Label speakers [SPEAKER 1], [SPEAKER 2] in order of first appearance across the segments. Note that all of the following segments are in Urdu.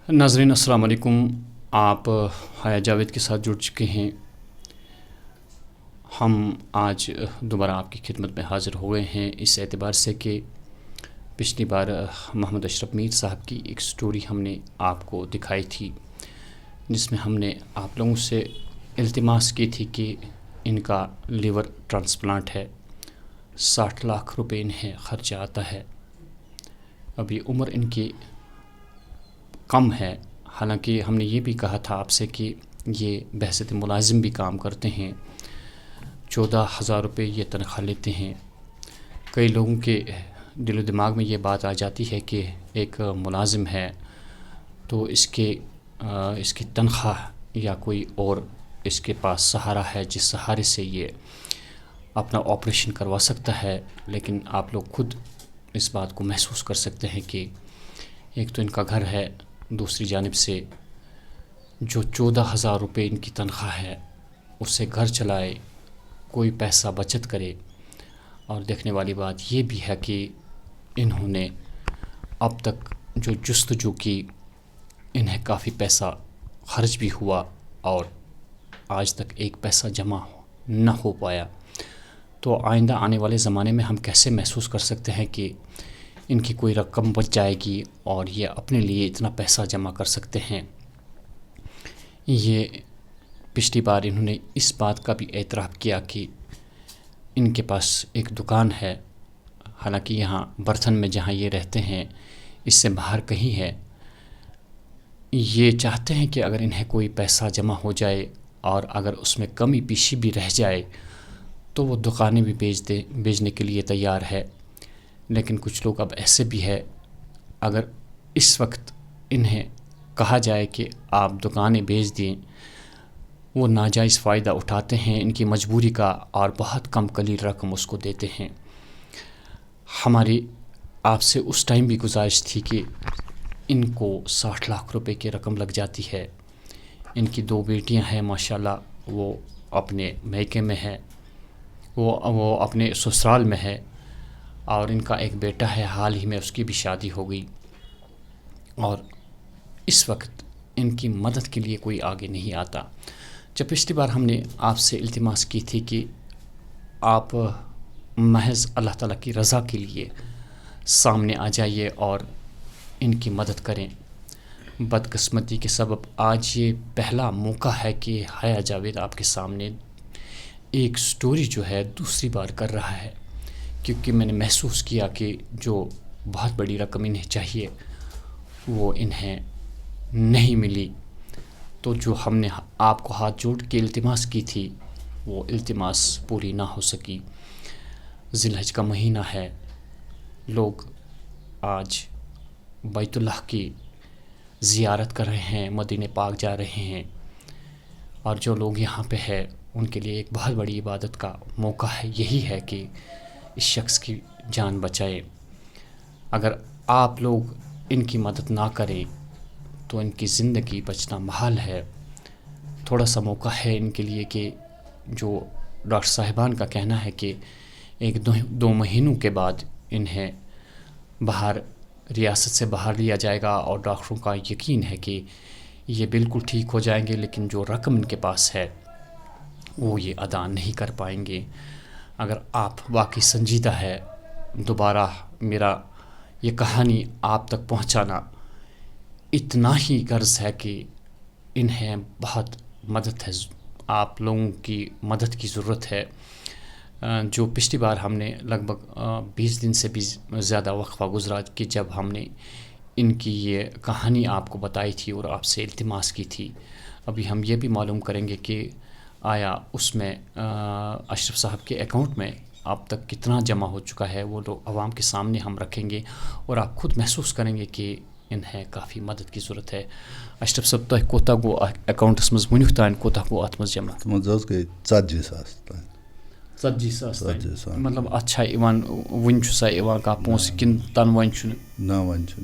[SPEAKER 1] ناظرین السلام علیکم. آپ حیا جاوید کے ساتھ جڑ چکے ہیں. ہم آج دوبارہ آپ کی خدمت میں حاضر ہوئے ہیں اس اعتبار سے کہ پچھلی بار محمد اشرف میر صاحب کی ایک سٹوری ہم نے آپ کو دکھائی تھی، جس میں ہم نے آپ لوگوں سے التماس کی تھی کہ ان کا لیور ٹرانسپلانٹ ہے، 60 لاکھ روپے انہیں خرچہ آتا ہے. ابھی عمر ان کی کم ہے، حالانکہ ہم نے یہ بھی کہا تھا آپ سے کہ یہ بحیثیت ملازم بھی کام کرتے ہیں، 14,000 روپے یہ تنخواہ لیتے ہیں. کئی لوگوں کے دل و دماغ میں یہ بات آ جاتی ہے کہ ایک ملازم ہے تو اس کی تنخواہ یا کوئی اور اس کے پاس سہارا ہے جس سہارے سے یہ اپنا آپریشن کروا سکتا ہے. لیکن آپ لوگ خود اس بات کو محسوس کر سکتے ہیں کہ ایک تو ان کا گھر ہے، دوسری جانب سے جو 14,000 روپے ان کی تنخواہ ہے اس سے گھر چلائے، کوئی پیسہ بچت کرے. اور دیکھنے والی بات یہ بھی ہے کہ انہوں نے اب تک جو جستجو کی انہیں کافی پیسہ خرچ بھی ہوا اور آج تک ایک پیسہ جمع نہ ہو پایا. تو آئندہ آنے والے زمانے میں ہم کیسے محسوس کر سکتے ہیں کہ ان کی کوئی رقم بچ جائے گی اور یہ اپنے لیے اتنا پیسہ جمع کر سکتے ہیں. یہ پچھلی بار انہوں نے اس بات کا بھی اعتراف کیا کہ ان کے پاس ایک دکان ہے، حالانکہ یہاں برتن میں جہاں یہ رہتے ہیں اس سے باہر کہیں ہے. یہ چاہتے ہیں کہ اگر انہیں کوئی پیسہ جمع ہو جائے اور اگر اس میں کمی پیشی بھی رہ جائے تو وہ دکانیں بھی بیچنے کے لیے تیار ہے. لیکن کچھ لوگ اب ایسے بھی ہے، اگر اس وقت انہیں کہا جائے کہ آپ دکانیں بیچ دیں، وہ ناجائز فائدہ اٹھاتے ہیں ان کی مجبوری کا اور بہت کم قلیل رقم اس کو دیتے ہیں. ہماری آپ سے اس ٹائم بھی گزارش تھی کہ ان کو 60 لاکھ روپے کی رقم لگ جاتی ہے. ان کی 2 بیٹیاں ہیں ماشاءاللہ، وہ اپنے میکے میں ہے، وہ اپنے سسرال میں ہے، اور ان کا ایک بیٹا ہے، حال ہی میں اس کی بھی شادی ہو گئی. اور اس وقت ان کی مدد کے لیے کوئی آگے نہیں آتا. جب پچھلی بار ہم نے آپ سے التماس کی تھی کہ آپ محض اللہ تعالیٰ کی رضا کے لیے سامنے آ جائیے اور ان کی مدد کریں، بدقسمتی کے سبب آج یہ پہلا موقع ہے کہ حیا جاوید آپ کے سامنے ایک سٹوری جو ہے دوسری بار کر رہا ہے، کیونکہ میں نے محسوس کیا کہ جو بہت بڑی رقم انہیں چاہیے وہ انہیں نہیں ملی. تو جو ہم نے آپ کو ہاتھ جوڑ کے التماس کی تھی وہ التماس پوری نہ ہو سکی. ذی الحج کا مہینہ ہے، لوگ آج بیت اللہ کی زیارت کر رہے ہیں، مدینہ پاک جا رہے ہیں، اور جو لوگ یہاں پہ ہے ان کے لیے ایک بہت بڑی عبادت کا موقع ہے. یہی ہے کہ اس شخص کی جان بچائے. اگر آپ لوگ ان کی مدد نہ کریں تو ان کی زندگی بچنا محال ہے. تھوڑا سا موقع ہے ان کے لیے کہ جو ڈاکٹر صاحبان کا کہنا ہے کہ 1-2 مہینوں کے بعد انہیں باہر ریاست سے باہر لیا جائے گا، اور ڈاکٹروں کا یقین ہے کہ یہ بالکل ٹھیک ہو جائیں گے، لیکن جو رقم ان کے پاس ہے وہ یہ ادا نہیں کر پائیں گے. اگر آپ واقعی سنجیدہ ہے، دوبارہ میرا یہ کہانی آپ تک پہنچانا اتنا ہی غرض ہے کہ انہیں بہت مدد ہے، آپ لوگوں کی مدد کی ضرورت ہے. جو پچھلی بار ہم نے لگ بھگ 20 دن سے بھی زیادہ وقفہ گزرا کہ جب ہم نے ان کی یہ کہانی آپ کو بتائی تھی اور آپ سے التماس کی تھی. ابھی ہم یہ بھی معلوم کریں گے کہ آیا اس میں اشرف صاحب کے اکاؤنٹ میں اب تک کتنا جمع ہو چکا ہے. وہ لوگ عوام کے سامنے ہم رکھیں گے اور آپ خود محسوس کریں گے کہ انہیں کافی مدد کی ضرورت ہے. اشرف صاحب تہ کوتاہ گو اکاؤنٹس مز ونیک تان کوتاہ گو ات مز جمع؟
[SPEAKER 2] تم گئی 40,000 تان.
[SPEAKER 1] 40,000 مطلب اچھا ایوان ون سا ایوان کا پونس کن تن ون چھ
[SPEAKER 2] نہ ون چھ.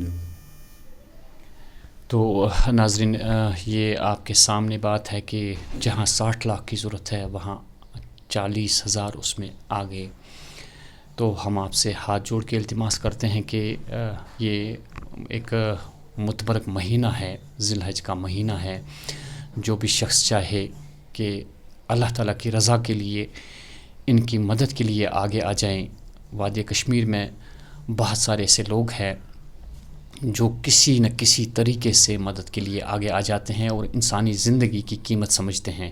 [SPEAKER 1] تو ناظرین یہ آپ کے سامنے بات ہے کہ جہاں 60 لاکھ کی ضرورت ہے وہاں 40,000 اس میں آ گئے. تو ہم آپ سے ہاتھ جوڑ کے التماس کرتے ہیں کہ یہ ایک متبرک مہینہ ہے، ذی الحج کا مہینہ ہے. جو بھی شخص چاہے کہ اللہ تعالیٰ کی رضا کے لیے، ان کی مدد کے لیے آگے آ جائیں. وادی کشمیر میں بہت سارے ایسے لوگ ہیں جو کسی نہ کسی طریقے سے مدد کے لیے آگے آ جاتے ہیں اور انسانی زندگی کی قیمت سمجھتے ہیں.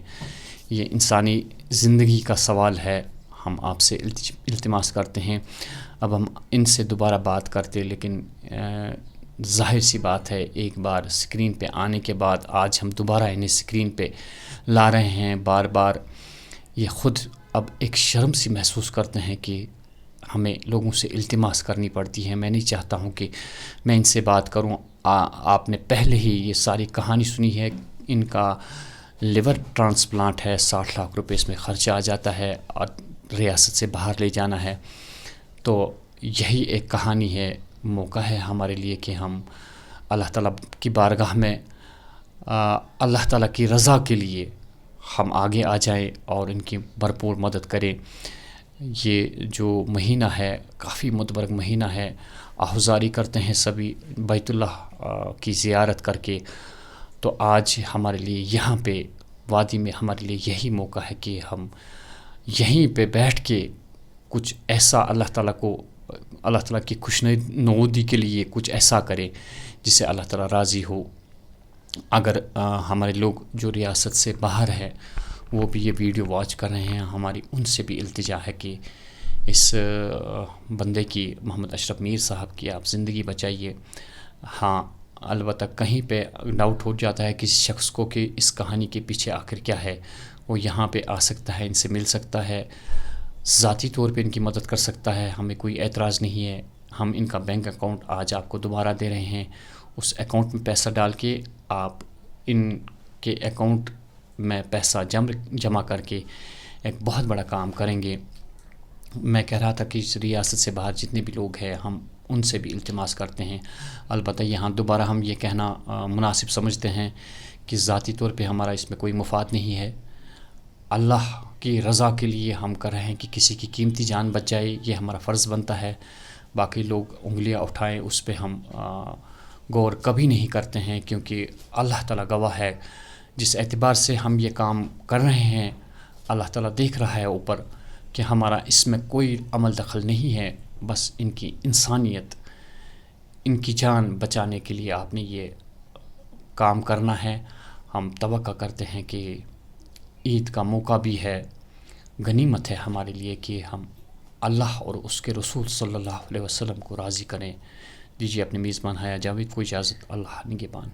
[SPEAKER 1] یہ انسانی زندگی کا سوال ہے. ہم آپ سے التماس کرتے ہیں، اب ہم ان سے دوبارہ بات کرتے، لیکن ظاہر سی بات ہے ایک بار اسکرین پہ آنے کے بعد آج ہم دوبارہ انہیں اسکرین پہ لا رہے ہیں بار بار. یہ خود اب ایک شرم سی محسوس کرتے ہیں کہ ہمیں لوگوں سے التماس کرنی پڑتی ہے. میں نہیں چاہتا ہوں کہ میں ان سے بات کروں. آپ نے پہلے ہی یہ ساری کہانی سنی ہے. ان کا لیور ٹرانسپلانٹ ہے، 60 لاکھ روپے اس میں خرچہ آ جاتا ہے اور ریاست سے باہر لے جانا ہے. تو یہی ایک کہانی ہے، موقع ہے ہمارے لیے کہ ہم اللہ تعالیٰ کی بارگاہ میں اللہ تعالیٰ کی رضا کے لیے ہم آگے آ جائیں اور ان کی بھرپور مدد کریں. یہ جو مہینہ ہے کافی متبرک مہینہ ہے. آہوزاری کرتے ہیں سبھی بیت اللہ کی زیارت کر کے. تو آج ہمارے لیے یہاں پہ وادی میں ہمارے لیے یہی موقع ہے کہ ہم یہیں پہ بیٹھ کے کچھ ایسا اللہ تعالیٰ کی خوشنودی کے لیے کچھ ایسا کریں جس سے اللہ تعالیٰ راضی ہو. اگر ہمارے لوگ جو ریاست سے باہر ہے وہ بھی یہ ویڈیو واچ کر رہے ہیں، ہماری ان سے بھی التجا ہے کہ اس بندے کی، محمد اشرف میر صاحب کی آپ زندگی بچائیے. ہاں البتہ کہیں پہ ڈاؤٹ ہو جاتا ہے کسی شخص کو کہ اس کہانی کے پیچھے آخر کیا ہے. وہ یہاں پہ آ سکتا ہے، ان سے مل سکتا ہے، ذاتی طور پہ ان کی مدد کر سکتا ہے. ہمیں کوئی اعتراض نہیں ہے. ہم ان کا بینک اکاؤنٹ آج آپ کو دوبارہ دے رہے ہیں. اس اکاؤنٹ میں پیسہ ڈال کے آپ ان کے اکاؤنٹ میں پیسہ جمع کر کے ایک بہت بڑا کام کریں گے. میں کہہ رہا تھا کہ اس ریاست سے باہر جتنے بھی لوگ ہیں ہم ان سے بھی التماس کرتے ہیں. البتہ یہاں دوبارہ ہم یہ کہنا مناسب سمجھتے ہیں کہ ذاتی طور پہ ہمارا اس میں کوئی مفاد نہیں ہے. اللہ کی رضا کے لیے ہم کر رہے ہیں کہ کسی کی قیمتی جان بچ جائے، یہ ہمارا فرض بنتا ہے. باقی لوگ انگلیاں اٹھائیں اس پہ ہم غور کبھی نہیں کرتے ہیں، کیونکہ اللہ تعالیٰ گواہ ہے. جس اعتبار سے ہم یہ کام کر رہے ہیں اللہ تعالیٰ دیکھ رہا ہے اوپر کہ ہمارا اس میں کوئی عمل دخل نہیں ہے. بس ان کی انسانیت، ان کی جان بچانے کے لیے آپ نے یہ کام کرنا ہے. ہم توقع کرتے ہیں کہ عید کا موقع بھی ہے، غنیمت ہے ہمارے لیے کہ ہم اللہ اور اس کے رسول صلی اللہ علیہ وسلم کو راضی کریں. دیجیے اپنے میزبان حیا جاوید کو اجازت. اللہ نگہبان.